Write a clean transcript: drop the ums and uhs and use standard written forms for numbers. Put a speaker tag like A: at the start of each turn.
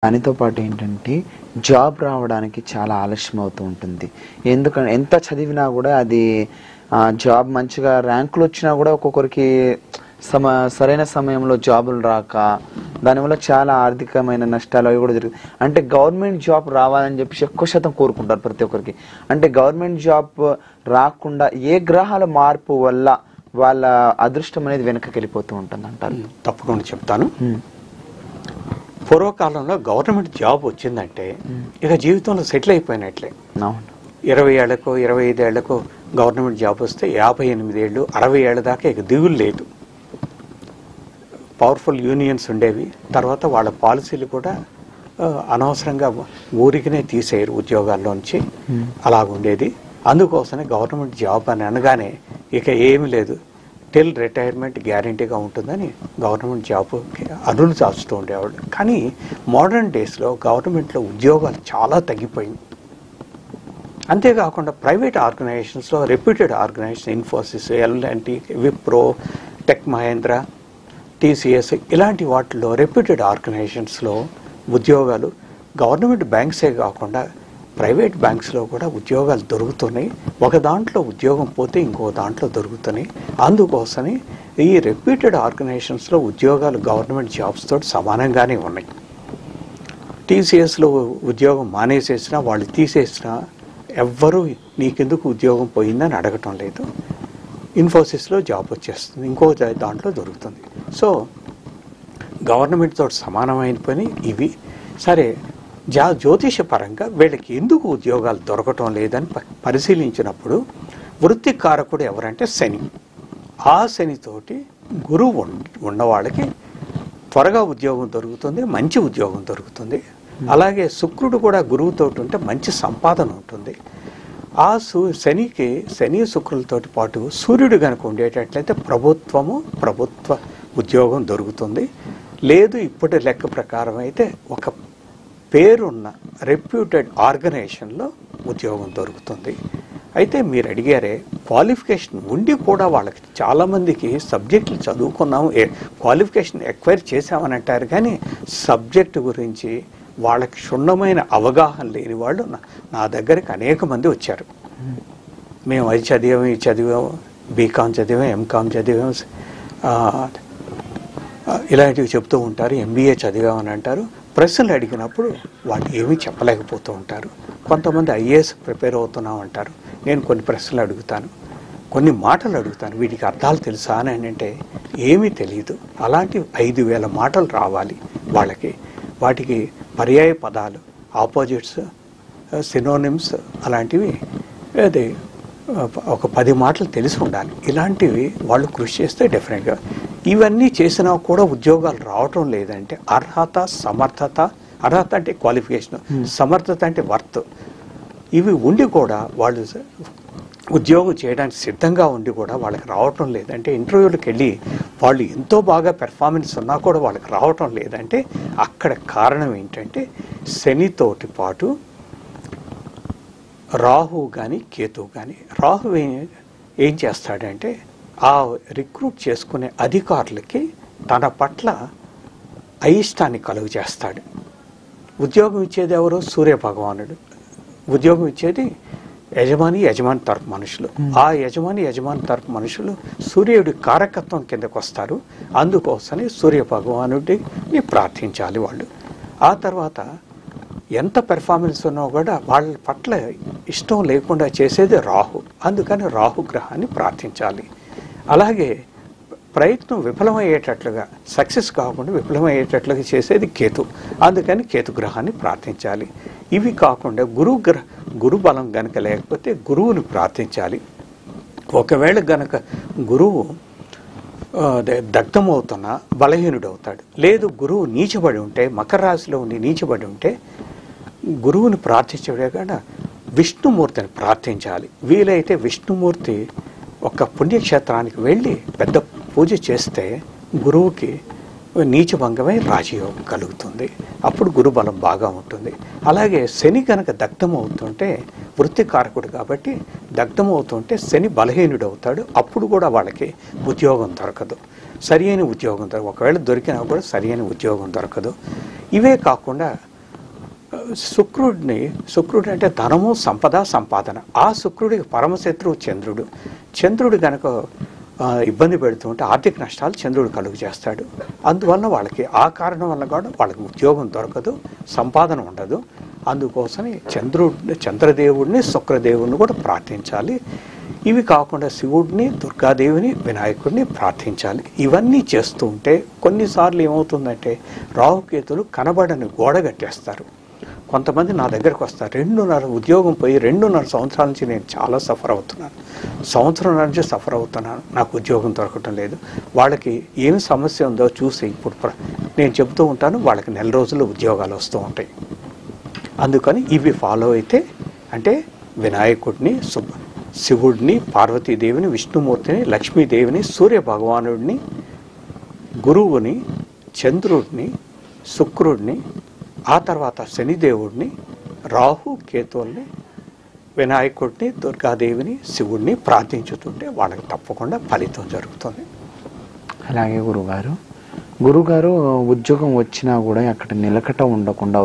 A: దానితో పాటు ఏంటంటే జాబ్ రావడానికి చాలా ఆలస్యం అవుతూ ఉంటుంది. ఎందుకంటే ఎంత చదివినా కూడా అది జాబ్ మంచిగా ర్యాంకులు వచ్చినా కూడా ఒక్కొక్కరికి సరైన సమయంలో జాబులు రాక దానివల్ల చాలా ఆర్థికమైన నష్టాలు అవి కూడా జరుగుతాయి. అంటే గవర్నమెంట్ జాబ్ రావాలని చెప్పి ఎక్కువ శాతం కోరుకుంటారు ప్రతి ఒక్కరికి. అంటే గవర్నమెంట్ జాబ్ రాకుండా ఏ గ్రహాల మార్పు వల్ల వాళ్ళ అదృష్టం అనేది వెనక్కి వెళ్ళిపోతూ ఉంటుంది అంటారు?
B: తప్పకుండా చెప్తాను. పూర్వకాలంలో గవర్నమెంట్ జాబ్ వచ్చిందంటే ఇక జీవితంలో సెటిల్ అయిపోయినట్లే. 20 ఏళ్లకు 25 ఏళ్లకు గవర్నమెంట్ జాబ్ వస్తే 58 ఏళ్ళు 60 ఏళ్ల దాకా ఇక దిగులు లేదు. పవర్ఫుల్ యూనియన్స్ ఉండేవి. తర్వాత వాళ్ళ పాలసీలు కూడా అనవసరంగా ఊరికినే తీసేయరు ఉద్యోగాల్లోంచి, అలాగుండేది. అందుకోసమే గవర్నమెంట్ జాబ్ అని అనగానే ఇక ఏమీ లేదు, టిల్ రిటైర్మెంట్ గ్యారంటీగా ఉంటుందని గవర్నమెంట్ జాబ్కి అర్హులు చాచుతూ ఉండేవాళ్ళు. కానీ మోడర్న్ డేస్లో గవర్నమెంట్లో ఉద్యోగాలు చాలా తగ్గిపోయింది. అంతేకాకుండా private ఆర్గనైజేషన్స్లో reputed organisation Infosys, ఎల్&టి, Wipro, tech Mahindra, TCS ఇలాంటి వాటిల్లో రెప్యూటెడ్ ఆర్గనైజేషన్స్లో ఉద్యోగాలు గవర్నమెంట్ బ్యాంక్సే కాకుండా ప్రైవేట్ బ్యాంక్స్లో కూడా ఉద్యోగాలు దొరుకుతున్నాయి. ఒక దాంట్లో ఉద్యోగం పోతే ఇంకో దాంట్లో దొరుకుతున్నాయి. అందుకోసమే ఈ రెప్యూటెడ్ ఆర్గనైజేషన్స్లో ఉద్యోగాలు గవర్నమెంట్ జాబ్స్ తోటి సమానంగానే ఉన్నాయి. టీసీఎస్లో ఉద్యోగం మానేసేసినా వాళ్ళు తీసేసినా ఎవ్వరూ నీకెందుకు ఉద్యోగం పోయిందని అడగటం లేదు. ఇన్ఫోసిస్లో జాబ్ వచ్చేస్తుంది, ఇంకో దాంట్లో దొరుకుతుంది. సో గవర్నమెంట్ తోటి సమానమైన పని ఇవి. సరే, జ్యోతిషపరంగా వీళ్ళకి ఎందుకు ఉద్యోగాలు దొరకటం లేదని పరిశీలించినప్పుడు వృత్తి కారకుడు ఎవరంటే శని. ఆ శనితోటి గురువు ఉన్నవాళ్ళకి త్వరగా ఉద్యోగం దొరుకుతుంది, మంచి ఉద్యోగం దొరుకుతుంది. అలాగే శుక్రుడు కూడా గురువుతోటి ఉంటే మంచి సంపాదన ఉంటుంది. ఆ శని శుక్రులతోటి పాటు సూర్యుడు కనుక ఉండేటట్లయితే ప్రభుత్వ ఉద్యోగం దొరుకుతుంది. లేదు, ఇప్పటి లెక్క ప్రకారం అయితే ఒక పేరున్న రెప్యూటెడ్ ఆర్గనైజేషన్లో ఉద్యోగం దొరుకుతుంది. అయితే మీరు అడిగారే, క్వాలిఫికేషన్ ఉండి కూడా వాళ్ళకి చాలామందికి సబ్జెక్టులు చదువుకున్నాము, క్వాలిఫికేషన్ ఎక్వైర్ చేసామని అంటారు, కానీ సబ్జెక్టు గురించి వాళ్ళకి క్షుణ్ణమైన అవగాహన లేని వాళ్ళు నా దగ్గరికి అనేక మంది వచ్చారు. మేము అది చదివాము, ఇది చదివాము, బీకామ్ చదివాము, ఎంకామ్ చదివాము, ఇలాంటివి చెప్తూ ఉంటారు, ఎంబీఏ చదివామని అంటారు. ప్రశ్నలు అడిగినప్పుడు వాళ్ళు ఏమీ చెప్పలేకపోతూ ఉంటారు. కొంతమంది ఐఏఎస్ ప్రిపేర్ అవుతున్నాం అంటారు. నేను కొన్ని ప్రశ్నలు అడుగుతాను, కొన్ని మాటలు అడుగుతాను, వీటికి అర్థాలు తెలుసా అని అంటే ఏమీ తెలియదు. అలాంటి 5000 మాటలు రావాలి వాళ్ళకి. వాటికి పర్యాయ పదాలు, ఆపోజిట్స్, సినోనిమ్స్ అలాంటివి అదే ఒక 10 మాటలు తెలిసి ఉండాలి. ఇలాంటివి వాళ్ళు కృషి చేస్తే డెఫినెట్గా. ఇవన్నీ చేసినా కూడా ఉద్యోగాలు రావటం లేదంటే అర్హత, సమర్థత, అర్హత అంటే క్వాలిఫికేషన్, సమర్థత అంటే వర్త్, ఇవి ఉండి కూడా వాళ్ళు ఉద్యోగం చేయడానికి సిద్ధంగా ఉండి కూడా వాళ్ళకి రావటం లేదంటే, ఇంటర్వ్యూలకు వెళ్ళి వాళ్ళు ఎంతో బాగా పెర్ఫార్మెన్స్ ఉన్నా కూడా వాళ్ళకి రావటం లేదంటే అక్కడ కారణం ఏంటంటే శనితోటి పాటు రాహు కానీ కేతు కానీ. రాహు ఏం చేస్తాడంటే ఆ రిక్రూట్ చేసుకునే అధికారులకి తన పట్ల అయిష్టాన్ని కలుగు చేస్తాడు. ఉద్యోగం ఇచ్చేది ఎవరు? సూర్యభగవానుడు. ఉద్యోగం ఇచ్చేది యజమాని తరపు మనుషులు. ఆ యజమాని తరపు మనుషులు సూర్యుడి కారకత్వం కిందకు వస్తారు. అందుకోసమే సూర్యభగవానుడిని ప్రార్థించాలి వాళ్ళు. ఆ తర్వాత ఎంత పెర్ఫార్మెన్స్ ఉన్నా కూడా వాళ్ళ పట్ల ఇష్టం లేకుండా చేసేది రాహు. అందుకని రాహు గ్రహాన్ని ప్రార్థించాలి. అలాగే ప్రయత్నం విఫలమయ్యేటట్లుగా, సక్సెస్ కాకుండా విఫలమయ్యేటట్లుగా చేసేది కేతు. అందుకని కేతు గ్రహాన్ని ప్రార్థించాలి. ఇవి కాకుండా గురు బలం గనక లేకపోతే గురువుని ప్రార్థించాలి. ఒకవేళ గనక గురువు దగ్ధమవుతున్నా బలహీనుడవుతాడు. లేదు, గురువు నీచబడి ఉంటే, మకర రాశిలో ఉండి నీచబడి ఉంటే గురువుని ప్రార్థించడే కాకుండా విష్ణుమూర్తిని ప్రార్థించాలి. వీలైతే విష్ణుమూర్తి ఒక పుణ్యక్షేత్రానికి వెళ్ళి పెద్ద పూజ చేస్తే గురువుకి నీచభంగమై రాజయోగం కలుగుతుంది. అప్పుడు గురుబలం బాగా ఉంటుంది. అలాగే శని కనుక దగ్ధమవుతుంటే, వృత్తికారకుడు కాబట్టి దగ్ధమవుతుంటే శని బలహీనుడు అవుతాడు. అప్పుడు కూడా వాళ్ళకి ఉద్యోగం దొరకదు, సరి అయిన ఉద్యోగం దొరకదు. ఒకవేళ దొరికినా కూడా సరి అయిన ఉద్యోగం దొరకదు. ఇవే కాకుండా శుక్రుడు అంటే ధనము, సంపద, సంపాదన. ఆ శుక్రుడికి పరమశత్రువు చంద్రుడు. చంద్రుడు కనుక ఇబ్బంది పెడుతుంటే ఆర్థిక నష్టాలు చంద్రుడు కలుగు చేస్తాడు. అందువల్ల వాళ్ళకి ఆ కారణం వల్ల కూడా వాళ్ళకి ఉద్యోగం దొరకదు, సంపాదన ఉండదు. అందుకోసం చంద్రదేవుడిని, శుక్రదేవుడిని కూడా ప్రార్థించాలి. ఇవి కాకుండా శివుడిని, దుర్గాదేవిని, వినాయకుడిని ప్రార్థించాలి. ఇవన్నీ చేస్తూ ఉంటే కొన్నిసార్లు ఏమవుతుందంటే రాహుకేతులు కనబడని గోడ కట్టేస్తారు. కొంతమంది నా దగ్గరకు వస్తారు, 2.5 ఉద్యోగం పోయి 2.5 సంవత్సరాల నుంచి నేను చాలా సఫర్ అవుతున్నాను, సంవత్సరం నుంచి సఫర్ అవుతున్నాను, నాకు ఉద్యోగం దొరకటం లేదు. వాళ్ళకి ఏమి సమస్య ఉందో చూసి ఇప్పుడు నేను చెప్తూ ఉంటాను, వాళ్ళకి నెల రోజుల్లో ఉద్యోగాలు వస్తూ ఉంటాయి. అందుకని ఇవి ఫాలో అయితే, అంటే వినాయకుడిని, శివుడిని, పార్వతీదేవిని, విష్ణుమూర్తిని, లక్ష్మీదేవిని, సూర్య భగవానుడిని, గురువుని, చంద్రుడిని, శుక్రుడిని, ఆ తర్వాత శనిదేవుడిని, రాహు కేతువుల్ని, వినాయకుడిని, దుర్గాదేవిని, శివుడిని ప్రార్థించుతుంటే వాళ్ళకి తప్పకుండా ఫలితం జరుగుతుంది.
A: అలాగే గురుగారు ఉద్యోగం వచ్చినా కూడా అక్కడ నిలకట ఉండకుండా